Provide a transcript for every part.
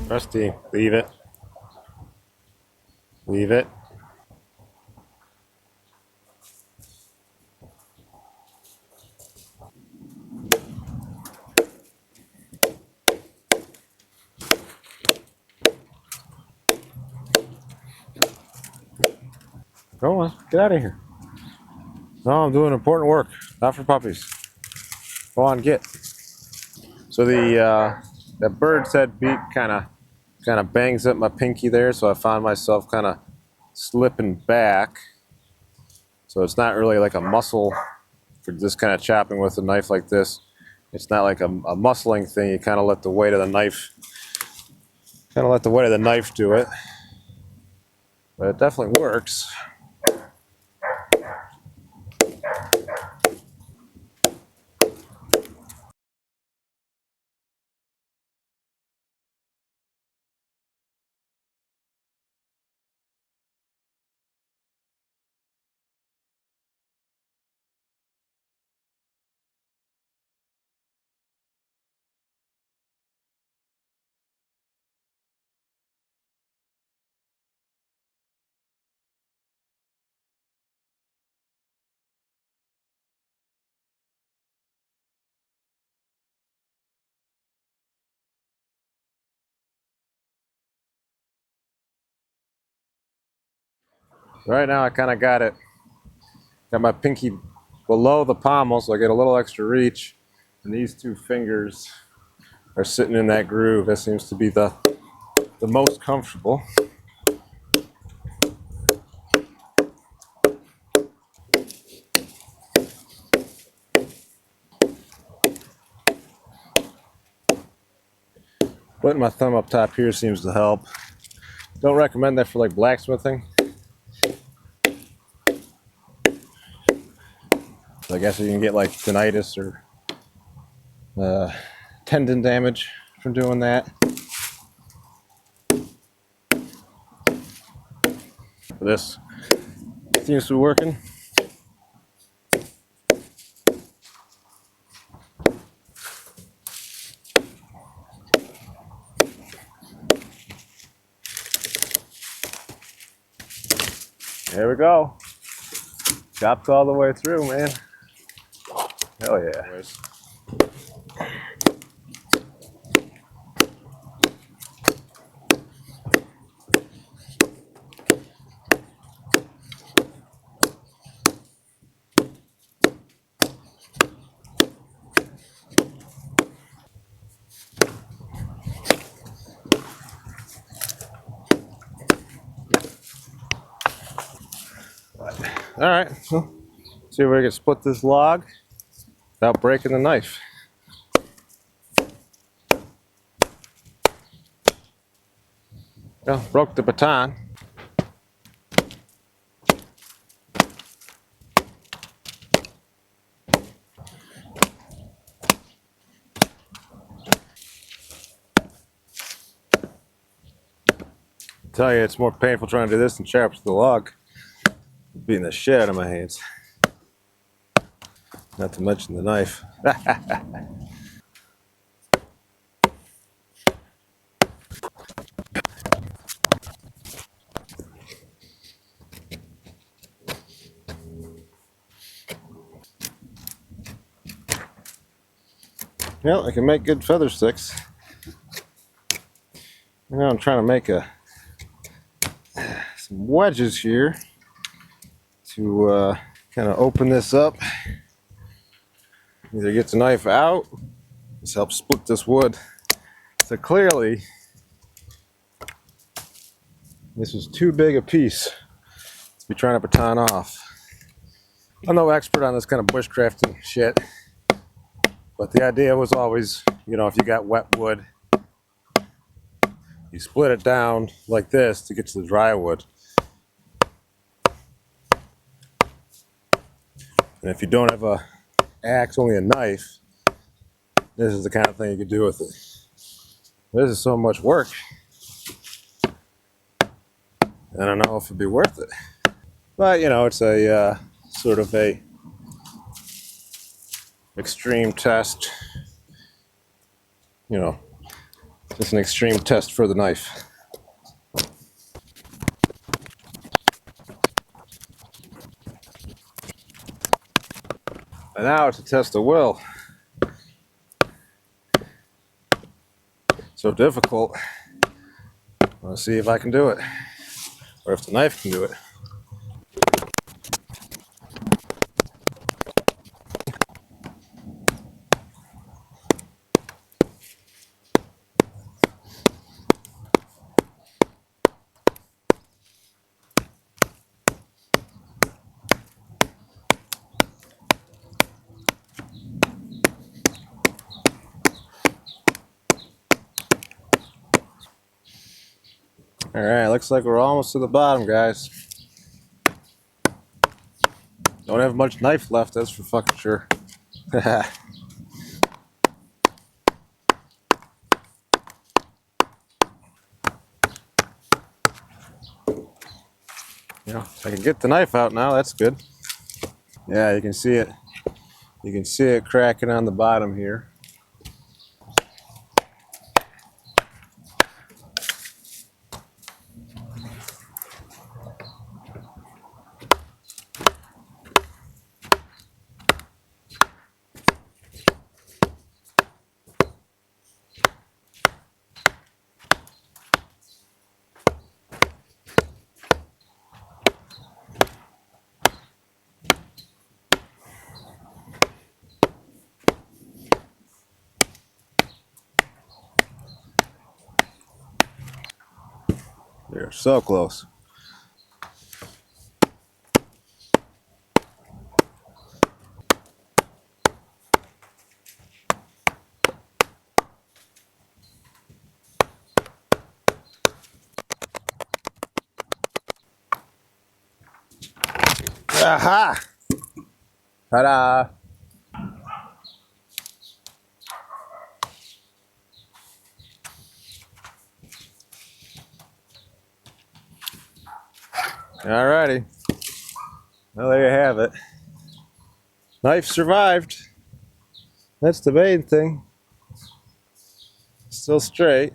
Rusty, leave it. Leave it. Go on, get out of here. No, I'm doing important work, not for puppies. Go on, get. So that bird's head beak kind of bangs up my pinky there, so I found myself kind of slipping back. So it's not really like a muscle for just kind of chopping with a knife like this. It's not like a muscling thing. You kind of let the weight of the knife, do it. But it definitely works. Right now I kind of got my pinky below the pommel, so I get a little extra reach. And these two fingers are sitting in that groove. That seems to be the most comfortable. Putting my thumb up top here seems to help. Don't recommend that for like blacksmithing. I guess you can get like tinnitus or tendon damage from doing that. This seems to be working. There we go. Chopped all the way through, man. Hell yeah. All right, so see if we can split this log without breaking the knife. Well, broke the baton. I tell you, it's more painful trying to do this than sharpen the log. Beating the shit out of my hands. Not to mention the knife. Well, I can make good feather sticks. Now I'm trying to make some wedges here to kind of open this up. Either get the knife out. This helps split this wood. So clearly, this was too big a piece to be trying to baton off. I'm no expert on this kind of bushcrafting shit, but the idea was always, you know, if you got wet wood, you split it down like this to get to the dry wood. And if you don't have a axe, only a knife, this is the kind of thing you could do with it. This is so much work. I don't know if it'd be worth it. But, you know, it's a sort of a extreme test. You know, just an extreme test for the knife. And now it's a test of will. So difficult. Let's see if I can do it, or if the knife can do it. All right, looks like we're almost to the bottom, guys. Don't have much knife left, that's for fucking sure. I can get the knife out now, that's good. Yeah, you can see it. You can see it cracking on the bottom here. You're so close. Aha! Ta-da! Alrighty. Well, there you have it. Knife survived. That's the main thing. Still straight.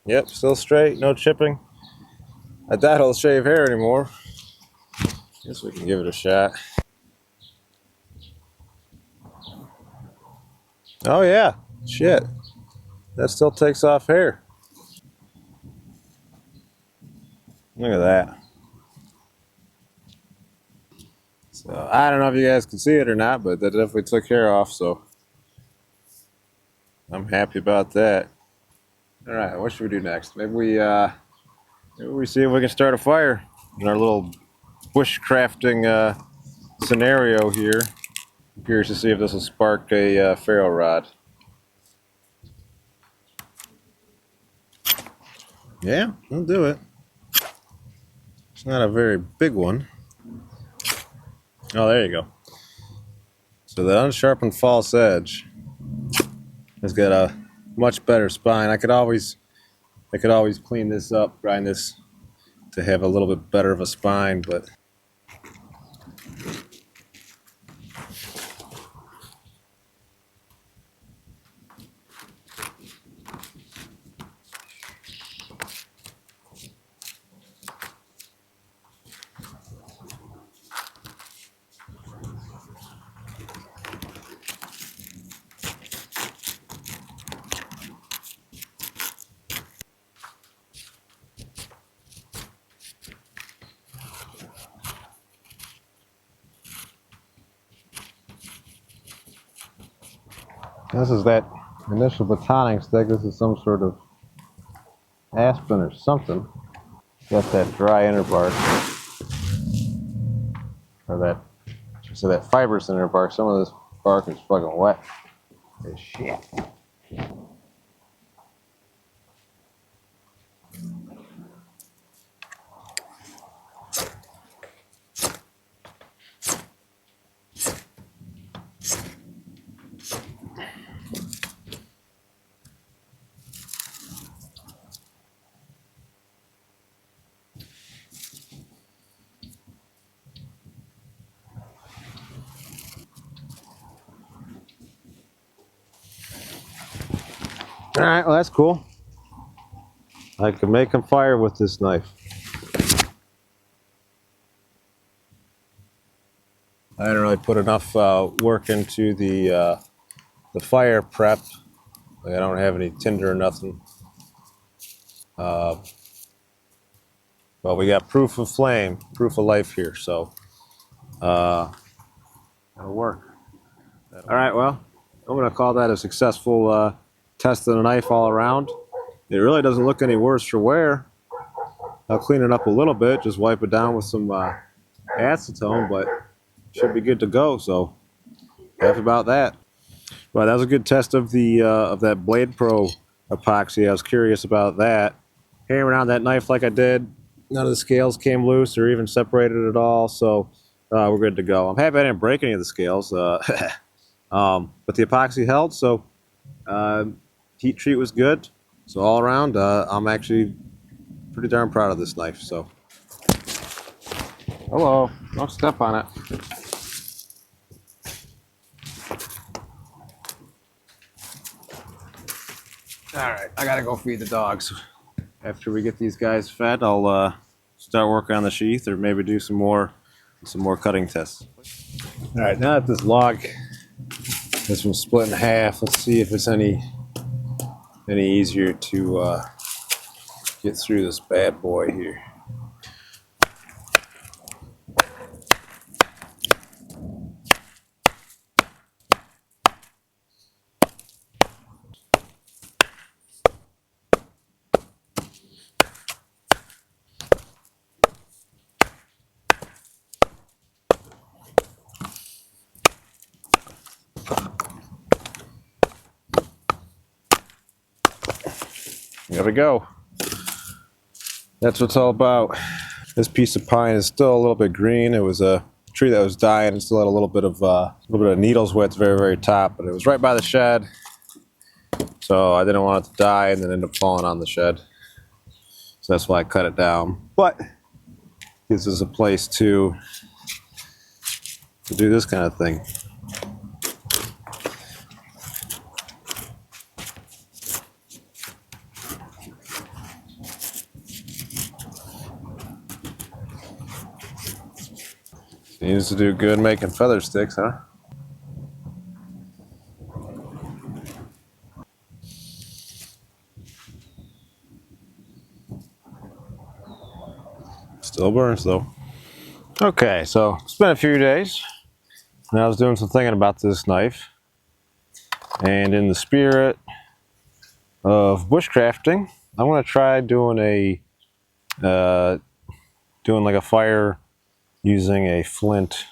Yep, still straight, no chipping. I doubt it'll shave hair anymore. Guess we can give it a shot. Oh yeah, shit. That still takes off hair. Look at that. So I don't know if you guys can see it or not, but that definitely took hair off, so I'm happy about that. Alright, what should we do next? Maybe we see if we can start a fire in our little bushcrafting scenario here. I'm curious to see if this will spark a ferro rod. Yeah, we'll do it. It's not a very big one. Oh, there you go. So the unsharpened false edge has got a much better spine. I could always clean this up, grind this to have a little bit better of a spine, but this is that initial batoning stick. This is some sort of aspen or something. Got that dry inner bark, or that fibrous inner bark. Some of this bark is fucking wet as shit. All right, well, that's cool. I can make them fire with this knife. I didn't really put enough work into the fire prep. Like, I don't have any tinder or nothing. Well, we got proof of flame, proof of life here, so that'll work. All right, well, I'm going to call that a successful test of the knife all around. It really doesn't look any worse for wear. I'll clean it up a little bit, just wipe it down with some acetone, but should be good to go. So that's about that. Well, that was a good test of the of that Blade Pro epoxy. I was curious about that. Hammering on that knife like I did, none of the scales came loose or even separated at all. So we're good to go. I'm happy I didn't break any of the scales, but the epoxy held. So heat treat was good. So all around, I'm actually pretty darn proud of this knife. So hello, don't step on it. All right, I gotta go feed the dogs. After we get these guys fed, I'll start working on the sheath, or maybe do some more cutting tests. All right, now that this log has been split in half, let's see if it's any easier to get through this bad boy here. There we go. That's what it's all about. This piece of pine is still a little bit green. It was a tree that was dying and still had a little bit of needles wet at the very, very top, but it was right by the shed, so I didn't want it to die and then end up falling on the shed. So that's why I cut it down. But gives us a place to do this kind of thing. Seems to do good making feather sticks, huh? Still burns though. Okay, so it's been a few days, and I was doing some thinking about this knife, and in the spirit of bushcrafting, I want to try doing like a fire using a flint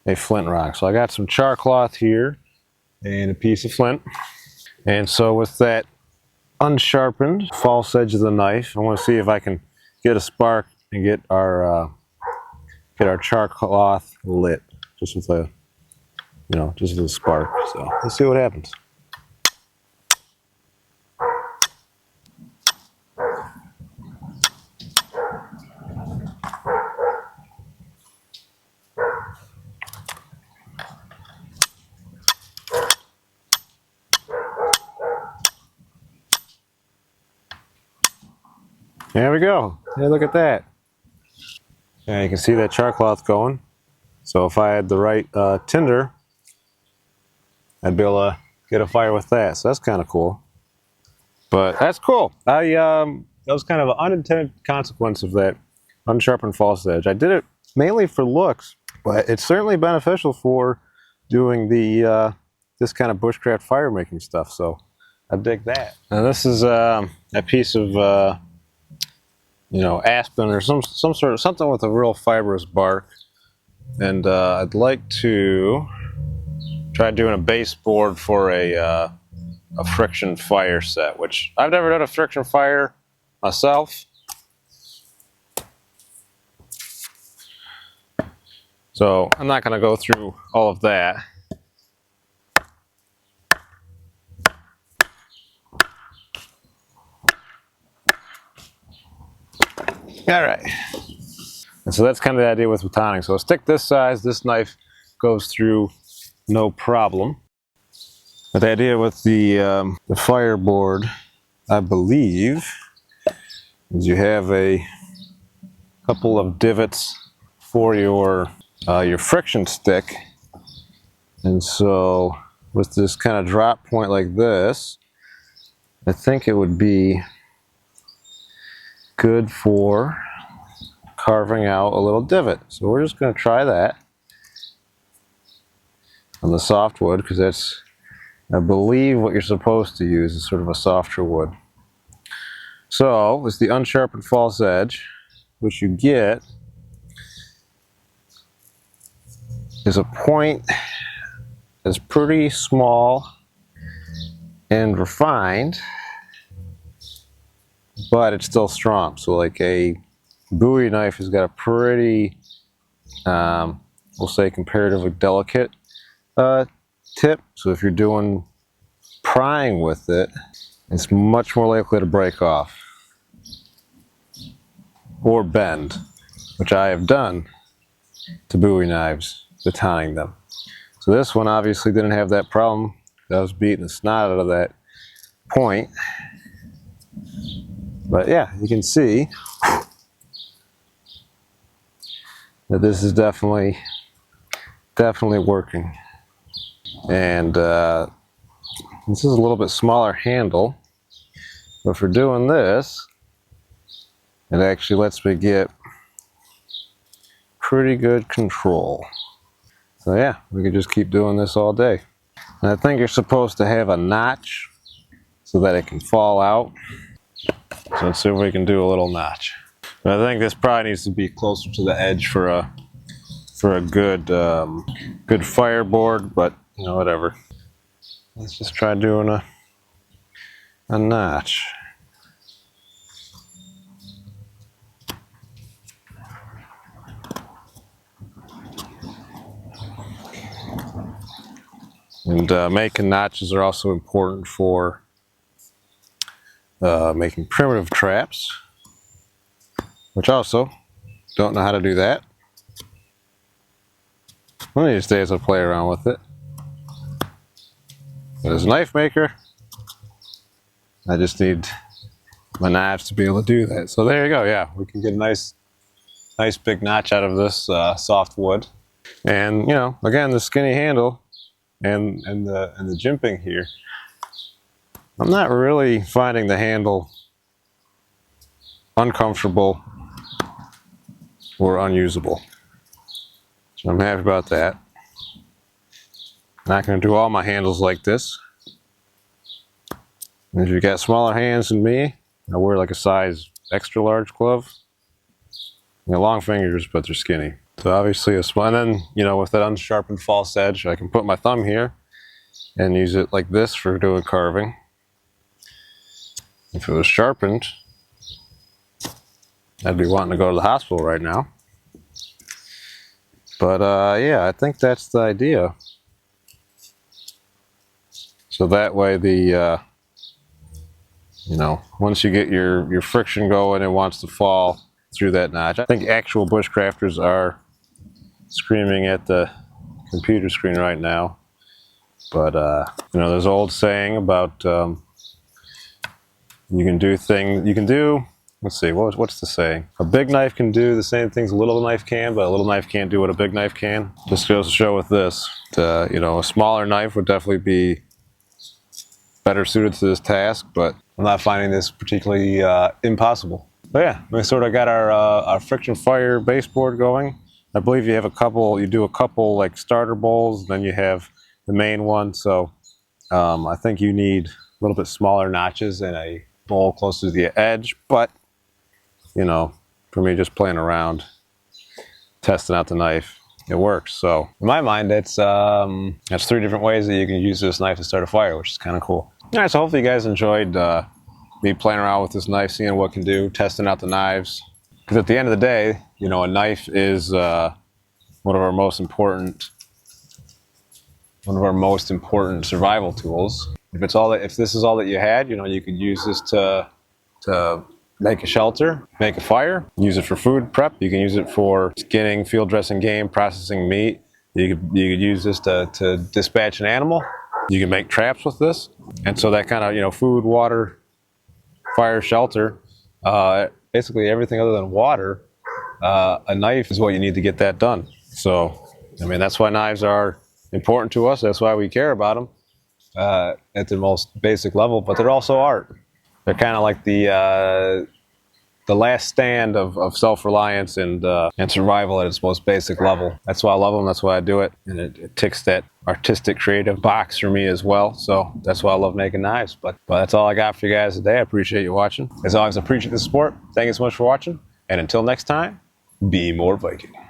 rock. So I got some char cloth here and a piece of flint, and so with that unsharpened false edge of the knife, I want to see if I can get a spark and get our char cloth lit, just with a just with a spark. So let's see what happens. There we go. Hey, look at that. And you can see that char cloth going. So if I had the right tinder, I'd be able to get a fire with that. So that's kind of cool. But that's cool. That was kind of an unintended consequence of that unsharpened false edge. I did it mainly for looks, but it's certainly beneficial for doing the this kind of bushcraft fire making stuff. So I dig that. Now this is a piece of aspen or some sort of something with a real fibrous bark, and I'd like to try doing a baseboard for a friction fire set, which I've never done a friction fire myself. So I'm not going to go through all of that. All right. And so that's kind of the idea with batoning. So a stick this size, this knife goes through no problem. But the idea with the fireboard, I believe, is you have a couple of divots for your friction stick, and so with this kind of drop point like this, I think it would be good for carving out a little divot. So we're just going to try that on the softwood, because that's, I believe, what you're supposed to use is sort of a softer wood. So it's the unsharpened false edge. What you get is a point that's pretty small and refined, but it's still strong. So like a Bowie knife has got a pretty, we'll say, comparatively delicate tip. So if you're doing prying with it, it's much more likely to break off or bend, which I have done to Bowie knives, batoning them. So this one obviously didn't have that problem. I was beating the snot out of that point. But yeah, you can see that this is definitely working. And this is a little bit smaller handle, but for doing this, it actually lets me get pretty good control. So yeah, we can just keep doing this all day. And I think you're supposed to have a notch so that it can fall out. So let's see if we can do a little notch. But I think this probably needs to be closer to the edge for a good good fireboard, but you know, whatever. Let's just try doing a notch. And making notches are also important for making primitive traps, which also don't know how to do that. One of these days I'll play around with it. But as a knife maker, I just need my knives to be able to do that. So there you go. Yeah, we can get a nice big notch out of this soft wood. And you know, again, the skinny handle and the jimping here, I'm not really finding the handle uncomfortable or unusable. So I'm happy about that. Not going to do all my handles like this. And if you've got smaller hands than me, I wear like a size extra large glove. You know, long fingers, but they're skinny. So obviously a small, and then, you know, with that unsharpened false edge, I can put my thumb here and use it like this for doing carving. If it was sharpened, I'd be wanting to go to the hospital right now. But yeah, I think that's the idea. So that way the, you know, once you get your friction going, it wants to fall through that notch. I think actual bushcrafters are screaming at the computer screen right now. But, you know, there's an old saying about you can do, let's see, what's the saying? A big knife can do the same things a little knife can, but a little knife can't do what a big knife can. Just goes to show with this, you know, a smaller knife would definitely be better suited to this task, but I'm not finding this particularly impossible. But yeah, we sort of got our friction fire baseboard going. I believe you do a couple like starter bowls, then you have the main one. So I think you need a little bit smaller notches and a bowl closer to the edge. But you know, for me, just playing around, testing out the knife, it works. So in my mind, that's 3 different ways that you can use this knife to start a fire, which is kind of cool. All right, so hopefully you guys enjoyed me playing around with this knife, seeing what it can do, testing out the knives. Because at the end of the day, you know, a knife is one of our most important survival tools. If this is all that you had, you know, you could use this to make a shelter, make a fire, use it for food prep. You can use it for skinning, field dressing game, processing meat. You could use this to dispatch an animal. You can make traps with this. And so that kind of, you know, food, water, fire, shelter, basically everything other than water, a knife is what you need to get that done. So, I mean, that's why knives are important to us. That's why we care about them at the most basic level, but they're also art. They're kind of like the last stand of self-reliance and survival at its most basic level. That's why I love them. That's why I do it. And it ticks that artistic, creative box for me as well. So that's why I love making knives. But that's all I got for you guys today. I appreciate you watching. As always, I appreciate the support. Thank you so much for watching. And until next time, be more Viking.